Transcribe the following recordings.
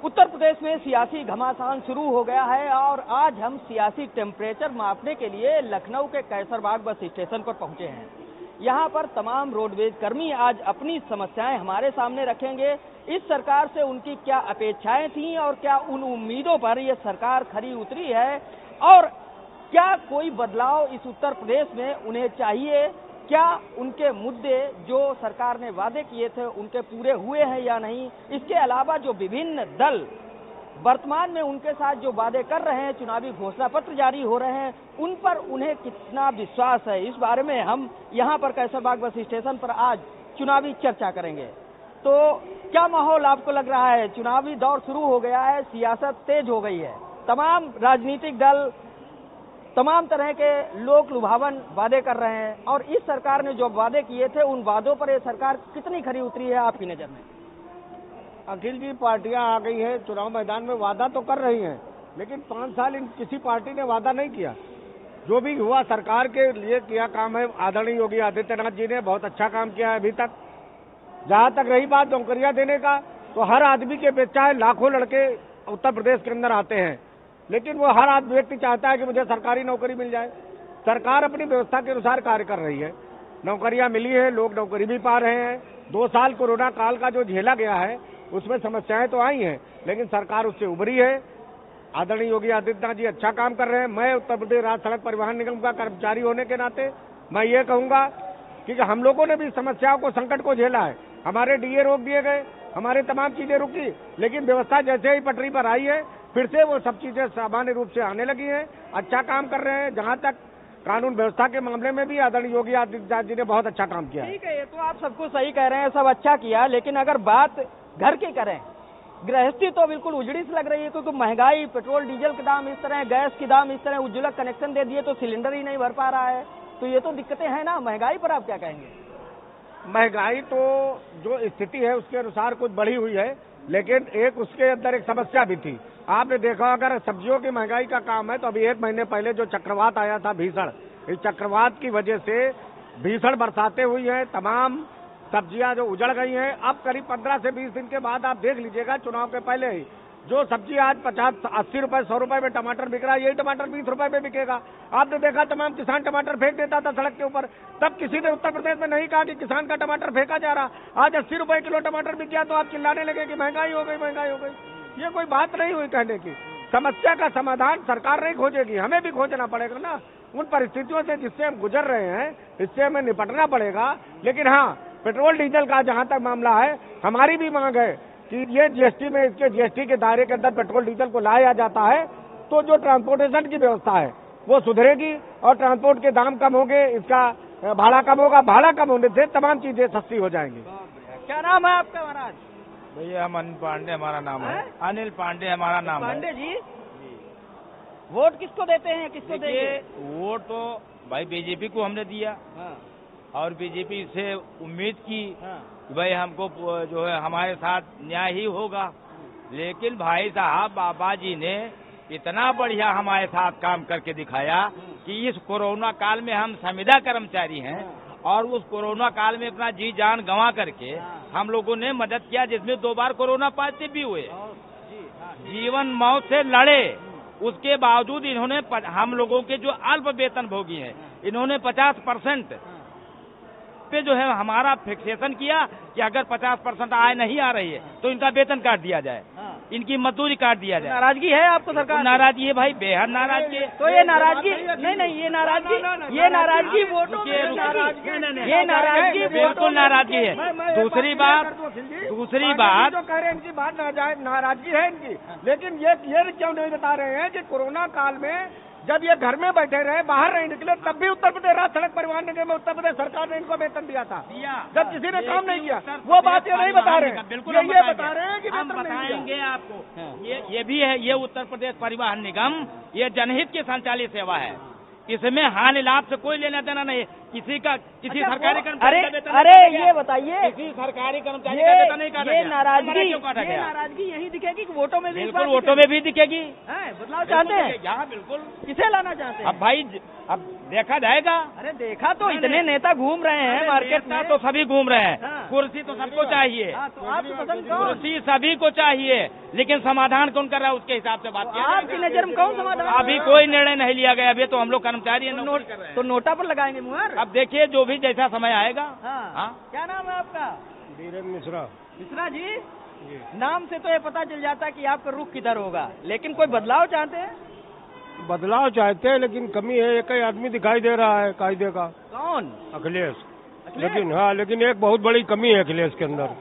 उत्तर प्रदेश में सियासी घमासान शुरू हो गया है और आज हम सियासी टेम्परेचर मापने के लिए लखनऊ के कैसरबाग बस स्टेशन पर पहुंचे हैं। यहां पर तमाम रोडवेज कर्मी आज अपनी समस्याएं हमारे सामने रखेंगे। इस सरकार से उनकी क्या अपेक्षाएं थीं और क्या उन उम्मीदों पर ये सरकार खरी उतरी है और क्या कोई बदलाव इस उत्तर प्रदेश में उन्हें चाहिए, क्या उनके मुद्दे जो सरकार ने वादे किए थे उनके पूरे हुए हैं या नहीं। इसके अलावा जो विभिन्न दल वर्तमान में उनके साथ जो वादे कर रहे हैं, चुनावी घोषणा पत्र जारी हो रहे हैं, उन पर उन्हें कितना विश्वास है, इस बारे में हम यहां पर कैसरबाग बस स्टेशन पर आज चुनावी चर्चा करेंगे। तो क्या माहौल आपको लग रहा है? चुनावी दौर शुरू हो गया है, सियासत तेज हो गई है, तमाम राजनीतिक दल तमाम तरह के लोक लुभावन वादे कर रहे हैं और इस सरकार ने जो वादे किए थे उन वादों पर ये सरकार कितनी खरी उतरी है आपकी नजर में? अखिल जी, पार्टियां आ गई है चुनाव मैदान में, वादा तो कर रही हैं, लेकिन 5 साल किसी पार्टी ने वादा नहीं किया। जो भी हुआ सरकार के लिए किया काम है। आदरणीय योगी आदित्यनाथ जी ने बहुत अच्छा काम किया है अभी तक। जहां तक रही बात नौकरियां देने का, तो हर आदमी के अपेक्षा है, लाखों लड़के उत्तर प्रदेश के अंदर आते हैं, लेकिन वो हर आदमी व्यक्ति चाहता है कि मुझे सरकारी नौकरी मिल जाए। सरकार अपनी व्यवस्था के अनुसार कार्य कर रही है, नौकरियां मिली है, लोग नौकरी भी पा रहे हैं। 2 साल कोरोना काल का जो झेला गया है उसमें समस्याएं तो आई हैं, लेकिन सरकार उससे उभरी है। आदरणीय योगी आदित्यनाथ जी अच्छा काम कर रहे हैं। मैं उत्तर प्रदेश राज्य सड़क परिवहन निगम का कर्मचारी होने के नाते मैं ये कहूंगा कि हम लोगों ने भी समस्याओं को, संकट को झेला है। हमारे डीए रोक दिए गए, हमारी तमाम चीजें रुकी, लेकिन व्यवस्था जैसे ही पटरी पर आई है फिर से वो सब चीजें सामान्य रूप से आने लगी हैं। अच्छा काम कर रहे हैं। जहां तक कानून व्यवस्था के मामले में भी आदरणीय योगी आदित्यनाथ जी ने बहुत अच्छा काम किया। ठीक है, ये तो आप सबको सही कह रहे हैं, सब अच्छा किया, लेकिन अगर बात घर की करें, गृहस्थी तो बिल्कुल उजड़ी सी लग रही है, क्योंकि महंगाई, पेट्रोल डीजल के दाम इस तरह, गैस के दाम इस तरह, उज्ज्वला कनेक्शन दे दिए तो सिलेंडर ही नहीं भर पा रहा है, तो ये तो दिक्कतें हैं ना। महंगाई पर आप क्या कहेंगे? महंगाई तो जो स्थिति है उसके अनुसार कुछ बढ़ी हुई है, लेकिन एक उसके अंदर एक समस्या भी थी। आपने देखा, अगर सब्जियों की महंगाई का काम है तो अभी 1 महीने पहले जो चक्रवात आया था भीषण, इस चक्रवात की वजह से भीषण बरसातें हुई हैं, तमाम सब्जियां जो उजड़ गई हैं। अब करीब 15 से 20 दिन के बाद आप देख लीजिएगा, चुनाव के पहले ही जो सब्जी आज 50-80 रुपए 100 रुपए में टमाटर बिक रहा है, यही टमाटर 20 रुपए में बिकेगा। आपने देखा तमाम किसान टमाटर फेंक देता था सड़क के ऊपर, तब किसी ने उत्तर प्रदेश में नहीं कहा कि किसान का टमाटर फेंका जा रहा। आज 80 रुपए किलो टमाटर बिक गया तो आप चिल्लाने लगे कि महंगाई हो गई, महंगाई हो गई। ये कोई बात नहीं हुई कहने की। समस्या का समाधान सरकार नहीं खोजेगी, हमें भी खोजना पड़ेगा ना। उन परिस्थितियों से जिससे हम गुजर रहे हैं, इससे हमें निपटना पड़ेगा। लेकिन हाँ, पेट्रोल डीजल का जहां तक मामला है, हमारी भी मांग है कि ये जीएसटी में, इसके जीएसटी के दायरे के अंदर पेट्रोल डीजल को लाया जाता है तो जो ट्रांसपोर्टेशन की व्यवस्था है वो सुधरेगी और ट्रांसपोर्ट के दाम कम होंगे, इसका भाड़ा कम होगा। भाड़ा कम होने से तमाम चीजें सस्ती हो जाएंगी। क्या नाम है आपका महाराज? भैया हम अनिल पांडे हमारा नाम है। अनिल पांडे हमारा नाम है। पांडे जी, वोट किसको देते हैं, किसको देंगे? वोट तो भाई बीजेपी को हमने दिया। हाँ। और बीजेपी से उम्मीद की हाँ। कि भाई हमको जो है हमारे साथ न्याय ही होगा, लेकिन भाई साहब बाबा जी ने इतना बढ़िया हमारे साथ काम करके दिखाया कि इस कोरोना काल में हम संविदा कर्मचारी हैं और उस कोरोना काल में अपना जी जान गंवा करके हम लोगों ने मदद किया, जिसमें 2 बार कोरोना पॉजिटिव भी हुए, जीवन मौत से लड़े। उसके बावजूद इन्होंने हम लोगों के जो अल्प वेतन भोगी हैं, इन्होंने 50% पे जो है हमारा फिक्सेशन किया कि अगर 50% आय नहीं आ रही है तो इनका वेतन काट दिया जाए, इनकी मजदूरी काट दिया जाए। नाराजगी है आपको सरकार? नाराजगी है भाई, बेहद नाराजगी है। तो ये नाराजगी नहीं, ये नाराजगी वोटों में, ये नाराजगी बिल्कुल नाराजगी है। दूसरी बात जो कह रहे हैं इनकी बात नाराजगी है इनकी, लेकिन ये क्यों नहीं बता रहे हैं कि कोरोना काल में जब ये घर में बैठे रहे, बाहर नहीं निकले, तब भी उत्तर प्रदेश राज्य सड़क परिवहन निगम में उत्तर प्रदेश सरकार ने इनको वेतन दिया था, जब किसी ने काम नहीं किया। वो बात ये नहीं बता रहे, बिल्कुल ये बता रहे हैं कि हम बताएंगे आपको। ये भी है, ये उत्तर प्रदेश परिवहन निगम ये जनहित की संचालित सेवा है, इसमें हानि लाभ से कोई लेना देना नहीं। किसी सरकारी कर्मचारी का वेतन, अरे ये बताइए, किसी सरकारी कर्मचारी का वेतन नहीं काटा गया। नाराजगी यही दिखेगी कि वोटों में भी? बिल्कुल वोटों में भी दिखेगी। बदलाव चाहते हैं? यहाँ बिल्कुल। किसे लाना चाहते हैं? अब भाई, अब देखा जाएगा। अरे देखा तो इतने नेता घूम रहे हैं मार्केट में, तो सभी घूम रहे हैं। हाँ। कुर्सी तो सबको चाहिए, तो आपकी पसंद कौन? कुर्सी सभी को चाहिए, लेकिन समाधान कौन कर रहा है उसके हिसाब से बात किया जाएगा। आपकी नजर में कौन समाधान? अभी कोई निर्णय नहीं लिया गया, अभी तो हम लोग कर्मचारी हैं, नौकरी कर रहे हैं। तो नोटा पर लगाएंगे मुहर? अब देखिए जो भी जैसा समय आएगा। हाँ। क्या नाम है आपका? धीरेन्द्र मिश्रा। मिश्रा जी, नाम से तो ये पता चल जाता है कि आपका रुख किधर होगा, लेकिन कोई बदलाव चाहते हैं? बदलाव चाहते हैं, लेकिन कमी है, एक ही आदमी दिखाई दे रहा है कायदे का। कौन? अखिलेश। लेकिन एक बहुत बड़ी कमी है अखिलेश के अंदर।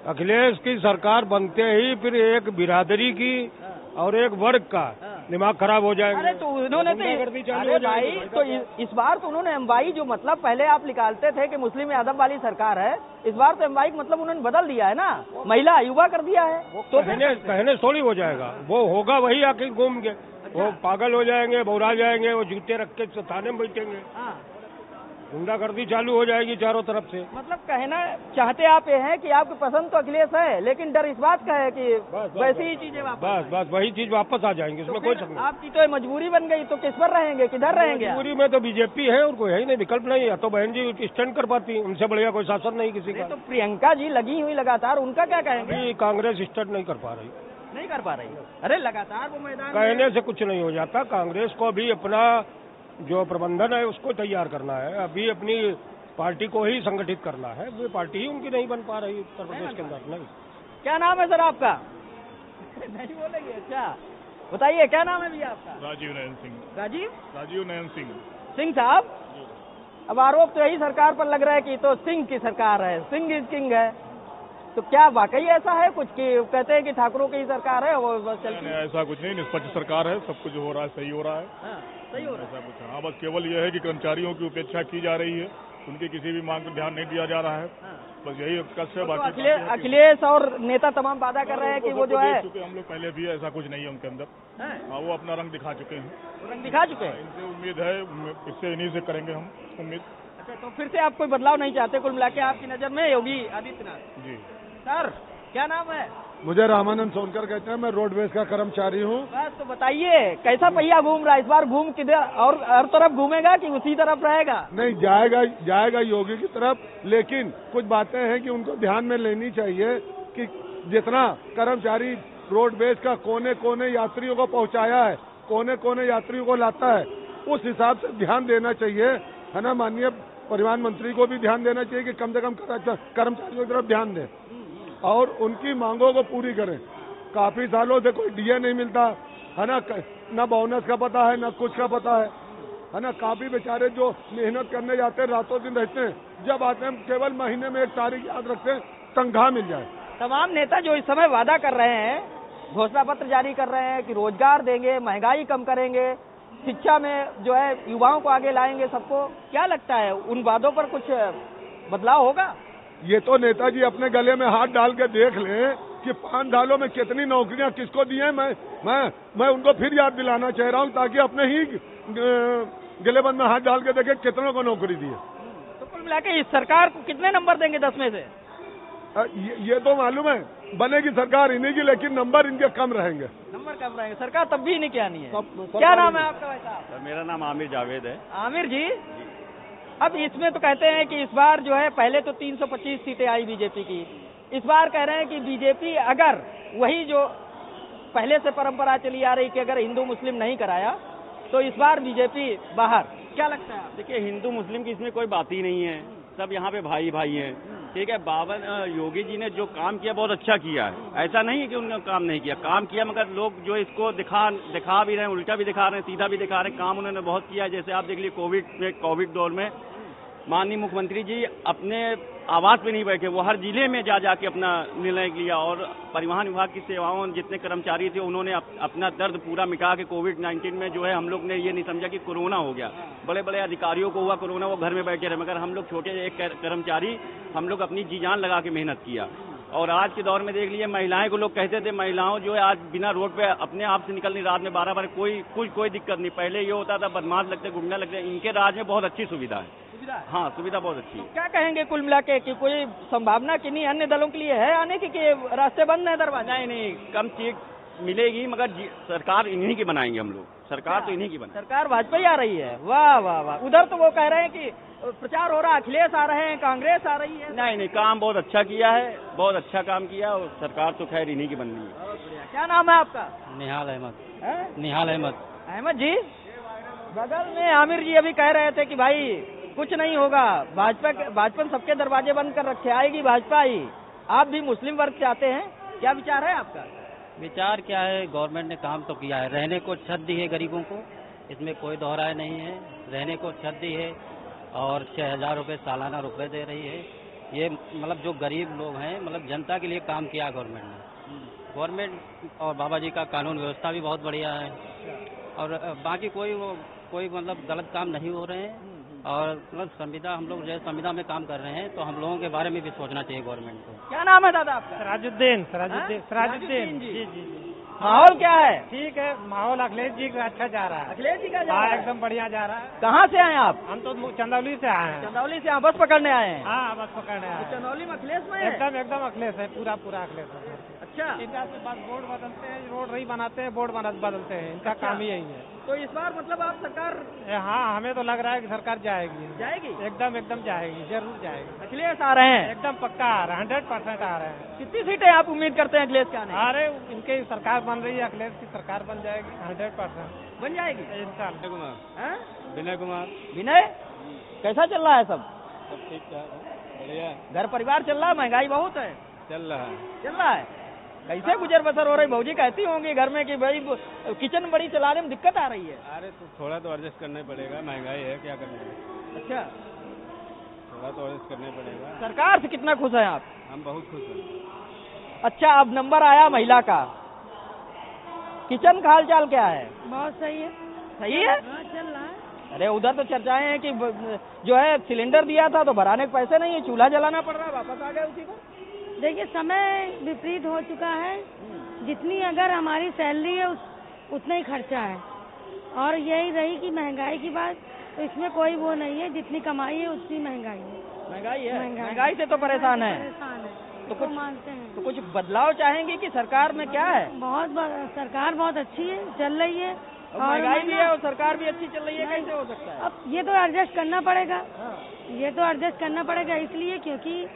अखिलेश की सरकार बनते ही फिर एक बिरादरी की और एक वर्ग का दिमाग खराब हो जाएगा। अरे तो उन्होंने अरे भाई, तो इस बार तो उन्होंने एमवाई जो मतलब पहले आप निकालते थे कि मुस्लिम यादव वाली सरकार है, इस बार तो एमवाई का मतलब उन्होंने बदल दिया है ना, महिला युवा कर दिया है। तो कहने थोड़ी हो जाएगा, वो होगा वही आके घूम के। वो पागल हो जाएंगे, बौरा जाएंगे, वो जूते रख के थाने में बैठेंगे। गुंडागर्दी चालू हो जाएगी चारों तरफ से। मतलब कहना चाहते आप ये हैं कि आपकी पसंद तो अखिलेश है, लेकिन डर इस बात का है कि वैसी ही चीजें बस वही चीज वापस आ जाएंगी, इसमें कोई शक नहीं। आपकी तो मजबूरी बन गई, तो किस पर रहेंगे, किधर रहेंगे? मजबूरी में तो बीजेपी है और कोई है ही नहीं, विकल्प नहीं है। तो बहन जी स्टैंड कर पाती, उनसे बढ़िया कोई शासन नहीं किसी का। तो प्रियंका जी लगी हुई लगातार, उनका क्या कहेंगे? कांग्रेस स्टैंड नहीं कर पा रही। नहीं कर पा रही? अरे लगातार वो मैदान कहने से कुछ नहीं हो जाता। कांग्रेस को भी अपना जो प्रबंधन है उसको तैयार करना है, अभी अपनी पार्टी को ही संगठित करना है। वो पार्टी ही उनकी नहीं बन पा रही उत्तर प्रदेश के अंदर। नहीं। क्या नाम है सर आपका? नहीं बोलेंगे? अच्छा बताइए, क्या नाम है भैया आपका? राजीव नयन सिंह। राजीव नयन सिंह। सिंह साहब, अब आरोप तो यही सरकार पर लग रहा है कि तो सिंह की सरकार है, सिंह इज किंग है, तो क्या वाकई ऐसा है कुछ कि कहते हैं कि ठाकुरों की ही सरकार है वो बस चलती है? ऐसा कुछ नहीं, निष्पक्ष सरकार है, सब कुछ हो रहा है, सही हो रहा है। सही हो रहा है। ऐसा कुछ हाँ, बस केवल यह है कि कर्मचारियों की उपेक्षा की जा रही है, उनकी किसी भी मांग पर ध्यान नहीं दिया जा रहा है। बस यही कष्ट है। बाकी अखिलेश और नेता तमाम वादा कर रहे हैं कि वो जो है, हम लोग पहले भी ऐसा कुछ नहीं है उनके अंदर। हाँ, वो अपना रंग दिखा चुके हैं। रंग दिखा चुके हैं। इनसे उम्मीद है, इससे इन्हीं से करेंगे हम उम्मीद। अच्छा, तो फिर से आप कोई बदलाव नहीं चाहते कुल मिला के आपकी नजर में योगी आदित्यनाथ जी? सर क्या नाम है? मुझे रामानंद सोनकर कहते हैं, मैं रोडवेज का कर्मचारी हूँ। बस तो बताइए कैसा पहिया घूम रहा है इस बार, घूम किधर और हर तरफ घूमेगा कि उसी तरफ रहेगा? नहीं, जाएगा योगी की तरफ, लेकिन कुछ बातें हैं कि उनको ध्यान में लेनी चाहिए कि जितना कर्मचारी रोडवेज का कोने कोने यात्रियों को पहुँचाया है, कोने कोने यात्रियों को लाता है, उस हिसाब से ध्यान देना चाहिए, है ना। माननीय परिवहन मंत्री को भी ध्यान देना चाहिए कि कम से कम कर्मचारियों की तरफ ध्यान दें और उनकी मांगों को पूरी करें। काफी सालों से कोई डीए नहीं मिलता है ना, न बोनस का पता है न कुछ का पता है ना। काफी बेचारे जो मेहनत करने जाते हैं, रातों दिन रहते हैं, जब आते हैं केवल महीने में एक तारीख याद रखते हैं, तनख्वाह मिल जाए। तमाम नेता जो इस समय वादा कर रहे हैं, घोषणा पत्र जारी कर रहे हैं कि रोजगार देंगे, महंगाई कम करेंगे, शिक्षा में जो है युवाओं को आगे लाएंगे, सबको क्या लगता है उन वादों पर कुछ बदलाव होगा? ये तो नेताजी अपने गले में हाथ डाल के देख लें कि 5 सालों में कितनी नौकरियां किसको दी हैं। मैं उनको फिर याद दिलाना चाह रहा हूं ताकि अपने ही गलेबंद में हाथ डाल के देखें कितनों को नौकरी दी है। तो कुल मिला के इस सरकार को कितने नंबर देंगे 10 में से? ये तो मालूम है, बनेगी सरकार इन्हीं की, लेकिन नंबर इनके कम रहेंगे। नंबर कम रहेंगे, सरकार तब भी नहीं क्या नहीं है। क्या नाम है आपका भाई साहब? मेरा नाम आमिर जावेद है। आमिर जी, अब इसमें तो कहते हैं कि इस बार जो है, पहले तो 325 सीटें आई बीजेपी की, इस बार कह रहे हैं कि बीजेपी अगर वही जो पहले से परंपरा चली आ रही कि अगर हिंदू मुस्लिम नहीं कराया तो इस बार बीजेपी बाहर। क्या लगता है? देखिए, हिंदू मुस्लिम की इसमें कोई बात ही नहीं है, सब यहाँ पे भाई भाई हैं, ठीक है। योगी जी ने जो काम किया बहुत अच्छा किया है, ऐसा नहीं है कि उन्होंने काम नहीं किया, काम किया, मगर लोग जो इसको दिखा भी रहे हैं, उल्टा भी दिखा रहे हैं, सीधा भी दिखा रहे हैं। काम उन्होंने बहुत किया है। जैसे आप देख लीजिए कोविड दौर में माननीय मुख्यमंत्री जी अपने आवास पे नहीं बैठे, वो हर जिले में जाके अपना निर्णय लिया, और परिवहन विभाग की सेवाओं जितने कर्मचारी थे उन्होंने अपना दर्द पूरा मिटा के कोविड-19 में जो है, हम लोग ने ये नहीं समझा कि कोरोना हो गया, बड़े बड़े अधिकारियों को हुआ कोरोना, वो घर में बैठे रहे, मगर हम लोग छोटे एक कर्मचारी हम लोग अपनी जी जान लगा के मेहनत किया। और आज के दौर में देख लीजिए, महिलाएं को लोग कहते थे महिलाओं जो है आज बिना रोड पे अपने आप से निकल नहीं, रात में 12 बजे कोई दिक्कत नहीं। पहले ये होता था बदमाश लगते, गुंडा लगते, इनके राज में बहुत अच्छी सुविधा है। हाँ, सुविधा बहुत अच्छी है। क्या कहेंगे कुल मिला के कि कोई संभावना किन्हीं अन्य दलों के लिए है आने की, कि रास्ते बंद है, दरवाजा? नहीं, कम मिलेगी, मगर सरकार इन्हीं की बनाएंगे हम लोग। सरकार तो इन्हीं की बनाएंगे। सरकार भाजपा ही आ रही है। वाह वाह वाह। उधर तो वो कह रहे हैं कि प्रचार हो रहा है, अखिलेश आ रहे हैं, कांग्रेस आ रही है। नहीं, काम बहुत अच्छा किया है, बहुत अच्छा काम किया, और सरकार तो खैर इन्हीं की बननी है। क्या नाम है आपका? निहाल अहमद। निहाल अहमद जी, बगल में आमिर जी अभी कह रहे थे कि भाई कुछ नहीं होगा, भाजपा सबके दरवाजे बंद कर रखे, आएगी भाजपा ही। आप भी मुस्लिम वर्ग चाहते हैं, क्या विचार है आपका? विचार क्या है, गवर्नमेंट ने काम तो किया है, रहने को छत दी है गरीबों को, इसमें कोई दोहराए नहीं है। रहने को छत दी है और 6,000 रुपये सालाना रुपये दे रही है। ये मतलब जो गरीब लोग हैं, मतलब जनता के लिए काम किया गवर्नमेंट ने। गवर्नमेंट और बाबा जी का कानून व्यवस्था भी बहुत बढ़िया है, और बाकी कोई मतलब गलत काम नहीं हो रहे हैं। और मतलब संविदा, हम लोग जो संविदा में काम कर रहे हैं, तो हम लोगों के बारे में भी सोचना चाहिए गवर्नमेंट को। क्या नाम है दादा आपका? सराजुद्दीन जी। माहौल क्या है? ठीक है, माहौल अखिलेश जी का अच्छा जा रहा है। अखिलेश जी का जा रहा है? एकदम बढ़िया जा रहा है। कहाँ से आए आप? हम तो चंदौली से आए हैं। चंदौली से बस पकड़ने आए हैं? हाँ, बस पकड़ने आए हैं। चंदौली में अखिलेश में है? एकदम अखिलेश है, पूरा अखिलेश है। अच्छा, इनका से बस बोर्ड बदलते हैं, रोड नहीं बनाते हैं, बोर्ड बदलते हैं, इनका काम ही यही है। तो इस बार मतलब आप सरकार? हाँ, हमें तो लग रहा है कि सरकार जाएगी। एकदम जाएगी, जरूर जाएगी। अखिलेश आ रहे हैं? एकदम पक्का आ रहा है, 100% आ रहे हैं। कितनी सीटें आप उम्मीद करते हैं अखिलेश के आने? अरे इनकी सरकार बन रही है, अखिलेश की सरकार बन जाएगी, 100% बन जाएगी इंशाल्लाह। विनय, कैसा चल रहा है सब? सब ठीक है, बढ़िया। घर परिवार चल रहा है? महंगाई बहुत है। चल रहा है। कैसे गुजर बसर हो रही? भौजी कहती होंगी घर में कि भाई किचन बड़ी चलाने में दिक्कत आ रही है। अरे तो थोड़ा तो एडजस्ट करना पड़ेगा, महंगाई है, क्या करेंगे। अच्छा, थोड़ा तो एडजस्ट करना पड़ेगा। सरकार से कितना खुश हैं आप? हम बहुत खुश हैं। अच्छा, अब नंबर आया महिला का, किचन का हाल चाल क्या है? बहुत सही है। सही है? चल रहा है। अरे उधर तो चर्चाएं हैं कि जो है सिलेंडर दिया था तो भराने के पैसे नहीं है, चूल्हा जलाना पड़ रहा है, वापस आ गए उसी को। देखिए, समय विपरीत हो चुका है। जितनी अगर हमारी सैलरी है उतना ही खर्चा है, और यही रही कि महंगाई की बात, तो इसमें कोई वो नहीं है, जितनी कमाई है उतनी महंगाई है। महंगाई से तो परेशान है। तो कुछ मानते हैं। तो कुछ बदलाव चाहेंगे कि सरकार में क्या है? सरकार बहुत अच्छी है, चल रही है, और महंगाई भी है और सरकार भी अच्छी चल रही है, कैसे हो सकता है? अब ये तो एडजस्ट करना पड़ेगा, इसलिए क्योंकि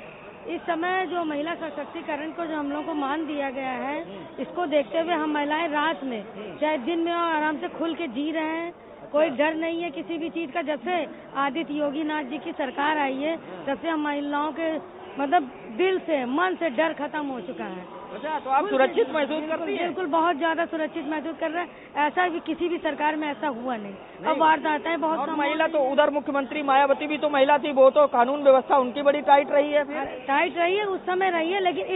इस समय जो महिला सशक्तिकरण को जो हम लोग को मान दिया गया है, इसको देखते हुए हम महिलाएं रात में चाहे दिन में और आराम से खुल के जी रहे हैं। कोई डर नहीं है किसी भी चीज का। जब से आदित्य योगी नाथ जी की सरकार आई है, तब से हम महिलाओं के मतलब दिल से, मन से डर खत्म हो चुका है। अच्छा, तो आप सुरक्षित महसूस करती हैं? बिल्कुल, बहुत ज्यादा सुरक्षित महसूस कर रहे हैं। ऐसा भी किसी भी सरकार में ऐसा हुआ नहीं। अब वारदातें बहुत। और महिला तो उधर मुख्यमंत्री मायावती भी तो महिला थी, वो तो कानून व्यवस्था उनकी बड़ी टाइट रही है। टाइट रही है, उस समय रही है, लेकिन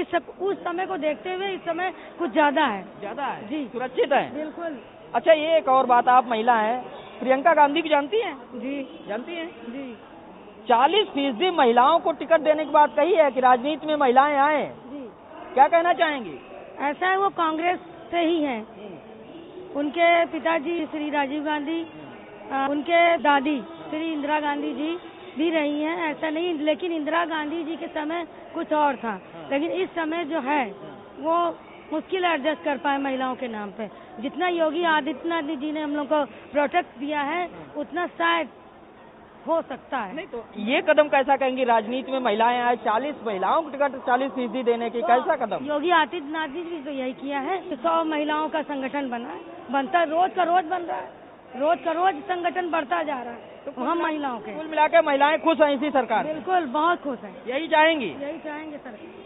उस समय को देखते हुए इस समय कुछ ज्यादा है जी, सुरक्षित है। बिल्कुल। अच्छा, ये एक और बात, आप महिला हैं, प्रियंका गांधी भी जानती हैं? जी, जानती हैं जी। 40% महिलाओं को टिकट देने की बात कही है कि राजनीति में महिलाएं आए जी, क्या कहना चाहेंगी? ऐसा है, वो कांग्रेस से ही हैं। उनके पिताजी श्री राजीव गांधी, उनके दादी श्री इंदिरा गांधी जी भी रही हैं, ऐसा नहीं। लेकिन इंदिरा गांधी जी के समय कुछ और था, लेकिन इस समय जो है वो मुश्किल एडजस्ट कर पाए महिलाओं के नाम पे। जितना योगी आदित्यनाथ जी ने हम लोग को प्रोटेक्ट दिया है, उतना शायद हो सकता है। नहीं तो ये कदम कैसा कहेंगी, राजनीति में महिलाएं आए, 40 महिलाओं को टिकट 40% देने की, कैसा कदम? योगी आदित्यनाथ जी भी तो यही किया है। 100 महिलाओं का संगठन बनता है, रोज का रोज बन रहा है, रोज का रोज संगठन बढ़ता जा रहा है। तो हम महिलाओं के कुल मिलाकर महिलाएं खुश हैं इसी सरकार? बिल्कुल, बहुत खुश हैं। यही चाहेंगी? यही चाहेंगे सरकार।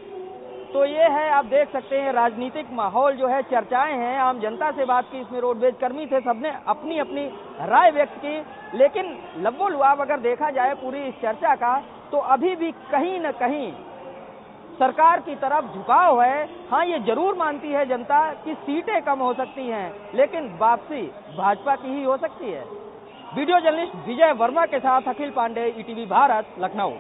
तो ये है, आप देख सकते हैं राजनीतिक माहौल जो है, चर्चाएं हैं, आम जनता से बात की, इसमें रोडवेज कर्मी थे, सबने अपनी अपनी राय व्यक्त की। लेकिन लब्बो लुआब अगर देखा जाए पूरी इस चर्चा का, तो अभी भी कहीं न कहीं सरकार की तरफ झुकाव है। हाँ, ये जरूर मानती है जनता कि सीटें कम हो सकती हैं, लेकिन वापसी भाजपा की ही हो सकती है। वीडियो जर्नलिस्ट विजय वर्मा के साथ अखिल पांडे, ईटीवी भारत, लखनऊ।